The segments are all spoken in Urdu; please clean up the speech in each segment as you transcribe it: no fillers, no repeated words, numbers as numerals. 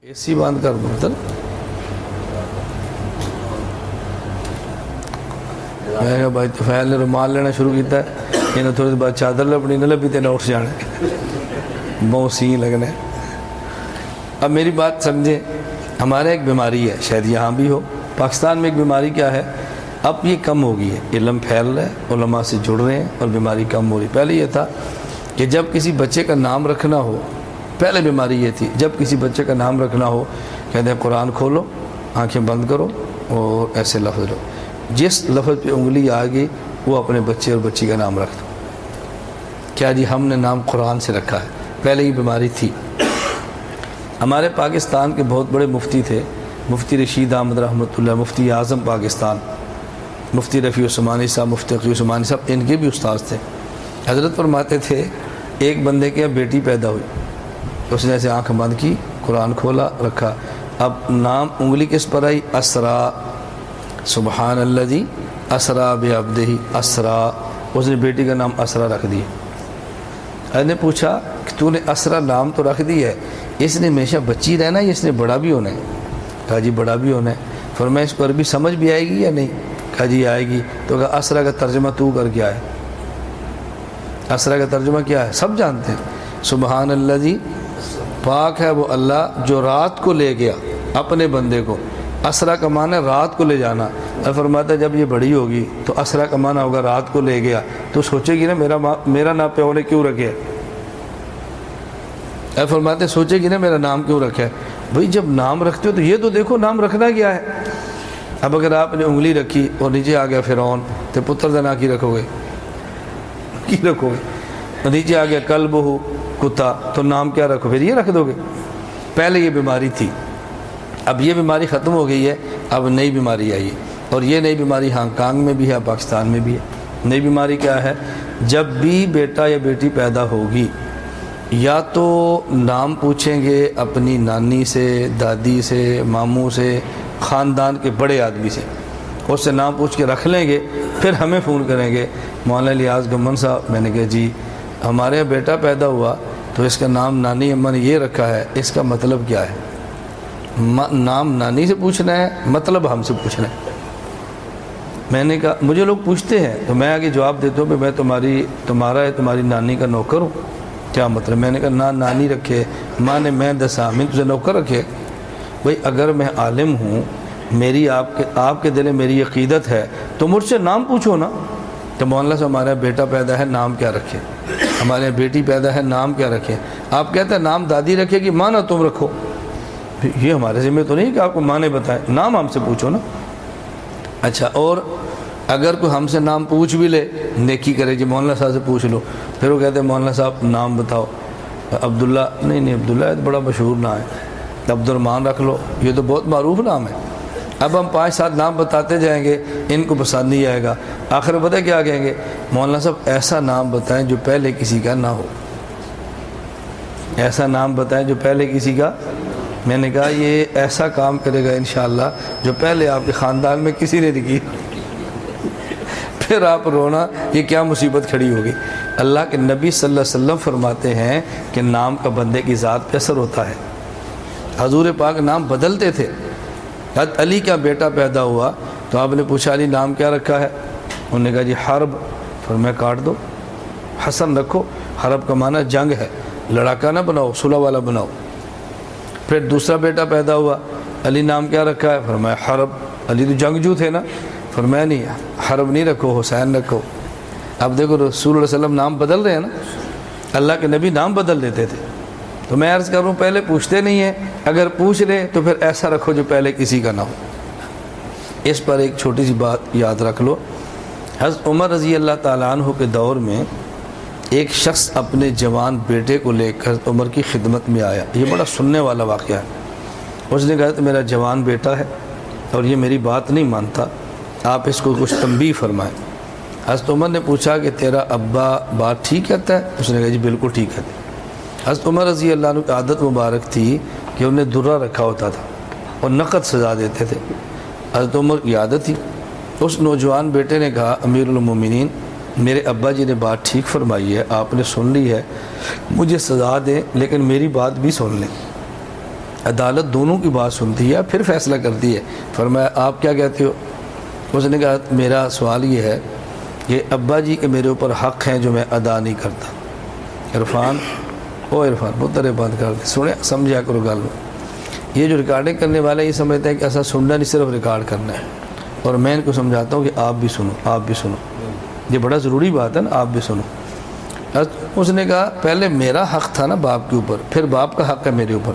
اے سی بند کر دو تر میں کہا بھائی طفیل نے رومال لینا شروع کیتا ہے انہیں تھوڑی دیر بعد چادر لبنی نہ لبی تے نہ اٹھ جانا بہت سین لگنا ہے۔ اب میری بات سمجھیں، ہمارے ایک بیماری ہے، شاید یہاں بھی ہو، پاکستان میں ایک بیماری کیا ہے، اب یہ کم ہو گئی ہے، علم پھیل رہا ہے، علماء سے جڑ رہے ہیں اور بیماری کم ہو رہی۔ پہلے یہ تھا کہ جب کسی بچے کا نام رکھنا ہو، پہلے بیماری یہ تھی، جب کسی بچے کا نام رکھنا ہو کہتے ہیں قرآن کھولو، آنکھیں بند کرو اور ایسے لفظ لو، جس لفظ پہ انگلی آ گئی وہ اپنے بچے اور بچی کا نام رکھ دو۔ کیا جی ہم نے نام قرآن سے رکھا ہے، پہلے یہ بیماری تھی۔ ہمارے پاکستان کے بہت بڑے مفتی تھے، مفتی رشید احمد رحمۃ اللہ، مفتی اعظم پاکستان، مفتی رفیع عثمانی صاحب، مفتی تقی عثمانی صاحب، ان کے بھی استاذ تھے۔ حضرت فرماتے تھے ایک بندے کے بیٹی پیدا ہوئی، اس نے ایسے آنکھ بند کی، قرآن کھولا، رکھا، اب نام انگلی کس پر آئی؟ اسرا، سبحان الذی اسرا بعبدہ، اسرا، اس نے بیٹی کا نام اسرا رکھ دیا۔ حضرت نے پوچھا کہ تو نے اسرا نام تو رکھ دی ہے، اس نے ہمیشہ بچی رہنا ہے، اس نے بڑا بھی ہونا ہے؟ کہا جی بڑا بھی ہونا ہے۔ فرمایا اس کو عربی سمجھ بھی آئے گی یا نہیں؟ کہا جی آئے گی۔ تو کہا اسرا کا ترجمہ تو کر کے آئے۔ اسرا کا ترجمہ کیا ہے؟ سب جانتے ہیں، سبحان الذی، پاک ہے وہ اللہ جو رات کو لے گیا اپنے بندے کو۔ اسرا کا معنی ہے رات کو لے جانا۔ اور فرماتا ہے جب یہ بڑی ہوگی تو اسرا کا معنی ہوگا رات کو لے گیا، تو سوچے گی نا میرا نام پیو نے کیوں رکھے؟ اے فرماتے سوچے گی نا میرا نام کیوں رکھا ہے؟ بھئی جب نام رکھتے ہو تو یہ تو دیکھو نام رکھنا کیا ہے۔ اب اگر آپ نے انگلی رکھی اور نیچے آ گیا فرعون تو پتر دنا کی رکھو گے؟ کی رکھو گے؟ نیچے آ گیا کلب ہو، کتا، تو نام کیا رکھو؟ پھر یہ رکھ دو گے؟ پہلے یہ بیماری تھی، اب یہ بیماری ختم ہو گئی ہے، اب نئی بیماری آئی ہے، اور یہ نئی بیماری ہانگ کانگ میں بھی ہے، پاکستان میں بھی ہے۔ نئی بیماری کیا ہے؟ جب بھی بیٹا یا بیٹی پیدا ہوگی یا تو نام پوچھیں گے اپنی نانی سے، دادی سے، ماموں سے، خاندان کے بڑے آدمی سے، اس سے نام پوچھ کے رکھ لیں گے، پھر ہمیں فون کریں گے مولانا الیاس گمن صاحب۔ میں نے کہا جی ہمارے یہاں بیٹا پیدا ہوا تو اس کا نام نانی اماں نے یہ رکھا ہے، اس کا مطلب کیا ہے؟ نام نانی سے پوچھنا ہے، مطلب ہم سے پوچھنا ہے۔ میں نے کہا مجھے لوگ پوچھتے ہیں تو میں آگے جواب دیتا ہوں کہ میں تمہاری نانی کا نوکر ہوں، کیا مطلب؟ میں نے کہا نہ نانی رکھے، ماں نے میں دسا، میں تجھے نوکر رکھے؟ بھئی اگر میں عالم ہوں، میری آپ کے دل میں میری عقیدت ہے تو مجھ سے نام پوچھو نا۔ تو مولانا سے ہمارا بیٹا پیدا ہے، نام کیا رکھے؟ ہمارے بیٹی پیدا ہے، نام کیا رکھے؟ آپ کہتے ہیں نام دادی رکھے گی، ماں نہ تم رکھو۔ یہ ہمارے ذمہ تو نہیں کہ آپ کو ماں نے بتائے، نام ہم سے پوچھو نا۔ اچھا، اور اگر کوئی ہم سے نام پوچھ بھی لے، نیکی کرے جی مولانا صاحب سے پوچھ لو، پھر وہ کہتے ہیں مولانا صاحب نام بتاؤ، عبداللہ، نہیں عبداللہ یہ تو بڑا مشہور نام ہے، عبد الرحمن رکھ لو، یہ تو بہت معروف نام ہے۔ اب ہم 5-7 نام بتاتے جائیں گے، ان کو پسند نہیں آئے گا، آخر میں پتہ کیا کہیں گے؟ مولانا صاحب ایسا نام بتائیں جو پہلے کسی کا نہ ہو، ایسا نام بتائیں جو پہلے کسی کا۔ میں نے کہا یہ ایسا کام کرے گا انشاءاللہ جو پہلے آپ کے خاندان میں کسی نے نہیں کی۔ پھر آپ رونا یہ کیا مصیبت کھڑی ہوگی۔ اللہ کے نبی صلی اللہ علیہ وسلم فرماتے ہیں کہ نام کا بندے کی ذات پہ اثر ہوتا ہے۔ حضور پاک نام بدلتے تھے۔ حضرت علی کا بیٹا پیدا ہوا تو آپ نے پوچھا علی نام کیا رکھا ہے؟ انہوں نے کہا جی حرب۔ فرمایا کاٹ دو، حسن رکھو، حرب کا معنی جنگ ہے، لڑاکا نہ بناؤ، صلح والا بناؤ۔ پھر دوسرا بیٹا پیدا ہوا، علی نام کیا رکھا ہے؟ فرمایا حرب، علی تو جنگجو تھے نا۔ فرمایا نہیں، حرب نہیں رکھو، حسین رکھو۔ اب دیکھو رسول اللہ علیہ وسلم نام بدل رہے ہیں نا، اللہ کے نبی نام بدل دیتے تھے۔ تو میں عرض کر رہا ہوں پہلے پوچھتے نہیں ہیں، اگر پوچھ لیں تو پھر ایسا رکھو جو پہلے کسی کا نہ ہو۔ اس پر ایک چھوٹی سی بات یاد رکھ لو، حضرت عمر رضی اللہ تعالیٰ عنہ کے دور میں ایک شخص اپنے جوان بیٹے کو لے کر عمر کی خدمت میں آیا، یہ بڑا سننے والا واقعہ ہے۔ اس نے کہا کہ میرا جوان بیٹا ہے اور یہ میری بات نہیں مانتا، آپ اس کو کچھ تنبیہ فرمائیں۔ حضرت عمر نے پوچھا کہ تیرا ابا بات ٹھیک کہتا ہے؟ اس نے کہا جی بالکل ٹھیک ہے۔ حضرت عمر رضی اللہ عنہ کی عادت مبارک تھی کہ انہیں درہ رکھا ہوتا تھا اور نقد سزا دیتے تھے، حضرت عمر کی عادت تھی۔ اس نوجوان بیٹے نے کہا امیر المومنین میرے ابا جی نے بات ٹھیک فرمائی ہے، آپ نے سن لی ہے، مجھے سزا دیں لیکن میری بات بھی سن لیں۔ عدالت دونوں کی بات سنتی ہے پھر فیصلہ کرتی ہے۔ فرمایا آپ کیا کہتے ہو؟ اس نے کہا میرا سوال یہ ہے کہ ابا جی کے میرے اوپر حق ہیں جو میں ادا نہیں کرتا۔ عرفان پتر بند کر دے، سنیں سمجھا کرو گل۔ یہ جو ریکارڈنگ کرنے والے یہ سمجھتے ہیں کہ ایسا سننا نہیں صرف ریکارڈ کرنا ہے، اور میں ان کو سمجھاتا ہوں کہ آپ بھی سنو، یہ بڑا ضروری بات ہے نا، آپ بھی سنو۔ اس نے کہا پہلے میرا حق تھا نا باپ کے اوپر، پھر باپ کا حق ہے میرے اوپر۔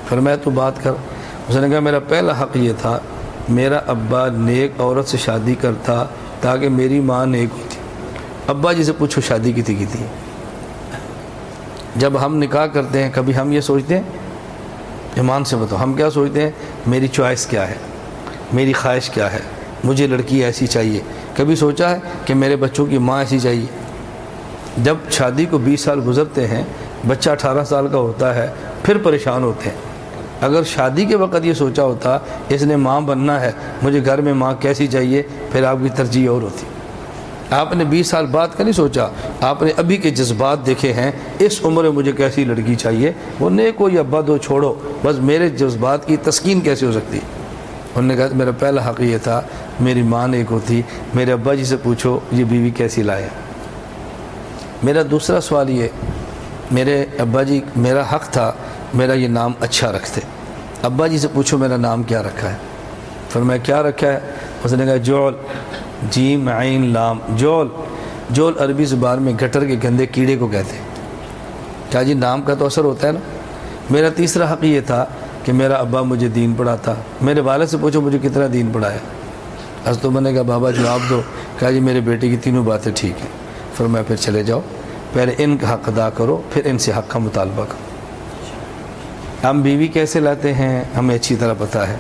پھر میں تو بات کر۔ اس نے کہا میرا پہلا حق یہ تھا میرا ابا نیک عورت سے شادی کرتا تاکہ میری ماں نیک ہوتی۔ ابا جی سے پوچھو شادی کی تھی جب ہم نکاح کرتے ہیں کبھی ہم یہ سوچتے ہیں؟ ایمان سے بتاؤ ہم کیا سوچتے ہیں؟ میری چوائس کیا ہے، میری خواہش کیا ہے، مجھے لڑکی ایسی چاہیے۔ کبھی سوچا ہے کہ میرے بچوں کی ماں ایسی چاہیے؟ جب شادی کو 20 سال گزرتے ہیں، بچہ 18 سال کا ہوتا ہے، پھر پریشان ہوتے ہیں۔ اگر شادی کے وقت یہ سوچا ہوتا اس نے ماں بننا ہے، مجھے گھر میں ماں کیسی چاہیے، پھر آپ کی ترجیح اور ہوتی۔ آپ نے 20 سال بعد کا نہیں سوچا، آپ نے ابھی کے جذبات دیکھے ہیں، اس عمر میں مجھے کیسی لڑکی چاہیے، وہ نیک ہو یا ابا دو چھوڑو، بس میرے جذبات کی تسکین کیسے ہو سکتی؟ انہوں نے کہا میرا پہلا حق یہ تھا میری ماں نیک ہوتی۔ میرے ابا جی سے پوچھو یہ بیوی کیسی لائے۔ میرا دوسرا سوال یہ، میرے ابا جی میرا حق تھا میرا یہ نام اچھا رکھتے۔ ابا جی سے پوچھو میرا نام کیا رکھا ہے۔ فرمایا کیا رکھا ہے؟ اس نے کہا جول، جیم عین لام، جول عربی زبان میں گٹر کے گندے کیڑے کو کہتے ہیں۔ کیا جی نام کا تو اثر ہوتا ہے نا۔ میرا تیسرا حق یہ تھا کہ میرا ابا مجھے دین پڑھاتا۔ میرے والد سے پوچھو مجھے کتنا دین پڑھایا۔ تو نے کہا بابا جواب دو۔ کہا جی میرے بیٹے کی تینوں باتیں ٹھیک ہیں۔ فرمایا پھر چلے جاؤ، پہلے ان کا حق ادا کرو پھر ان سے حق کا مطالبہ کرو۔ ہم بیوی کیسے لاتے ہیں ہمیں اچھی طرح پتہ ہے،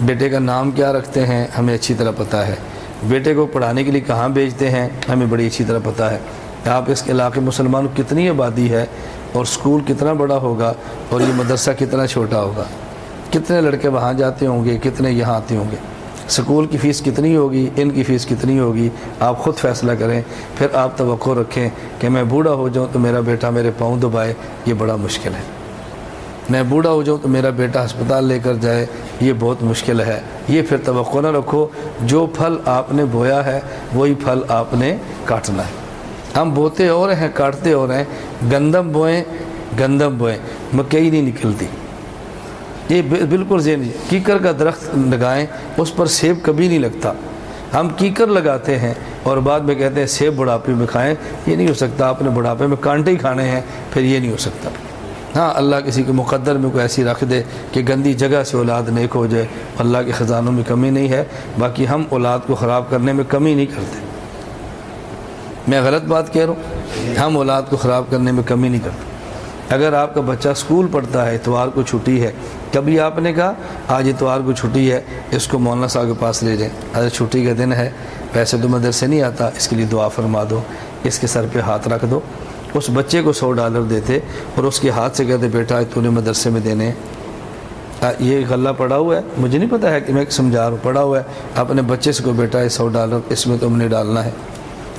بیٹے کا نام کیا رکھتے ہیں ہمیں اچھی طرح پتہ ہے، بیٹے کو پڑھانے کے لیے کہاں بھیجتے ہیں ہمیں بڑی اچھی طرح پتہ ہے۔ آپ اس کے علاقے مسلمانوں کتنی آبادی ہے اور اسکول کتنا بڑا ہوگا اور یہ مدرسہ کتنا چھوٹا ہوگا، کتنے لڑکے وہاں جاتے ہوں گے، کتنے یہاں آتے ہوں گے، سکول کی فیس کتنی ہوگی، ان کی فیس کتنی ہوگی، آپ خود فیصلہ کریں۔ پھر آپ توقع رکھیں کہ میں بوڑھا ہو جاؤں تو میرا بیٹا میرے پاؤں دبائے، یہ بڑا مشکل ہے۔ میں بوڑھا ہو جاؤں تو میرا بیٹا ہسپتال لے کر جائے، یہ بہت مشکل ہے۔ یہ پھر توقع نہ رکھو، جو پھل آپ نے بویا ہے وہی پھل آپ نے کاٹنا ہے۔ ہم بوتے اور ہیں کاٹتے اور ہیں، گندم بوئیں مکئی نہیں نکلتی۔ یہ بالکل ذہن، کیکر کا درخت لگائیں اس پر سیب کبھی نہیں لگتا۔ ہم کیکر لگاتے ہیں اور بعد میں کہتے ہیں سیب بڑھاپے میں کھائیں، یہ نہیں ہو سکتا۔ آپ نے بڑھاپے میں کانٹے ہی کھانے ہیں، پھر یہ نہیں ہو سکتا۔ ہاں اللہ کسی کے مقدر میں کوئی ایسی رکھ دے کہ گندی جگہ سے اولاد نیک ہو جائے، اللہ کے خزانوں میں کمی نہیں ہے، باقی ہم اولاد کو خراب کرنے میں کمی نہیں کرتے۔ میں غلط بات کہہ رہا ہوں؟ ہم اولاد کو خراب کرنے میں کمی نہیں کرتے۔ اگر آپ کا بچہ اسکول پڑھتا ہے، اتوار کو چھٹی ہے، کبھی آپ نے کہا آج اتوار کو چھٹی ہے اس کو مولانا صاحب کے پاس لے جائیں، آج چھٹی کا دن ہے، ویسے تو مدرسے نہیں آتا، اس کے لیے دعا فرما دو، اس کے سر پہ ہاتھ رکھ دو۔ اس بچے کو $100 دیتے اور اس کے ہاتھ سے کہتے بیٹا تو نے مدرسے میں دینے۔ یہ غلہ پڑا ہوا ہے، مجھے نہیں پتہ ہے کہ میں سمجھا رہا ہوں، پڑا ہوا ہے، اپنے بچے سے کو بیٹا یہ $100 اس میں تم نے ڈالنا ہے۔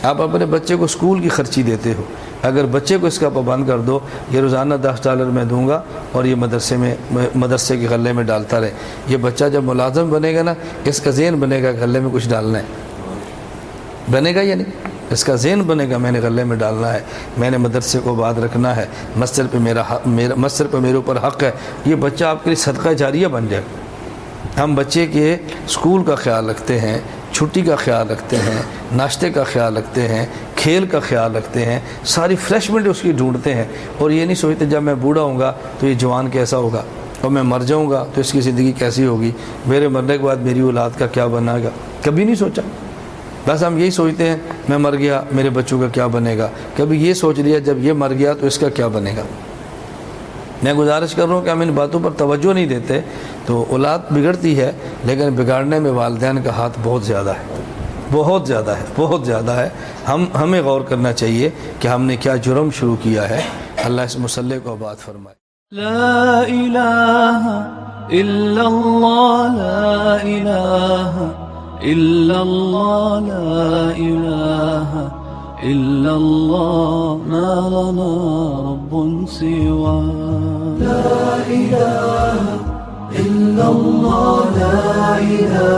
آپ اپنے بچے کو اسکول کی خرچی دیتے ہو، اگر بچے کو اس کا پابند کر دو یہ روزانہ $10 میں دوں گا اور یہ مدرسے کے غلے میں ڈالتا رہے، یہ بچہ جب ملازم بنے گا نا اس کا ذہن بنے گا غلے میں کچھ ڈالنا ہے، بنے گا یا نہیں؟ اس کا ذہن بنے گا میں نے غلے میں ڈالنا ہے، میں نے مدرسے کو آباد رکھنا ہے، مسجد پہ میرے اوپر حق ہے۔ یہ بچہ آپ کے لیے صدقہ جاریہ بن جائے گا۔ ہم بچے کے اسکول کا خیال رکھتے ہیں، چھٹی کا خیال رکھتے ہیں، ناشتے کا خیال رکھتے ہیں، کھیل کا خیال رکھتے ہیں، ساری فریشمنٹ اس کی ڈھونڈتے ہیں، اور یہ نہیں سوچتے جب میں بوڑھا ہوں گا تو یہ جوان کیسا ہوگا، اور میں مر جاؤں گا تو اس کی زندگی کیسی ہوگی، میرے مرنے کے بعد میری اولاد کا کیا بنے گا، کبھی نہیں سوچا۔ بس ہم یہی سوچتے ہیں میں مر گیا میرے بچوں کا کیا بنے گا، کبھی یہ سوچ لیا جب یہ مر گیا تو اس کا کیا بنے گا۔ میں گزارش کر رہا ہوں کہ ہم ان باتوں پر توجہ نہیں دیتے تو اولاد بگڑتی ہے، لیکن بگاڑنے میں والدین کا ہاتھ بہت زیادہ ہے، بہت زیادہ ہے۔ ہمیں غور کرنا چاہیے کہ ہم نے کیا جرم شروع کیا ہے۔ اللہ اس مسئلے کو آباد فرمائے۔ لا الہ الا اللہ، لا الہ الا اللہ، لا الہ الا اللہ، ما لنا رب سوا، لا الہ إلا الله لا إله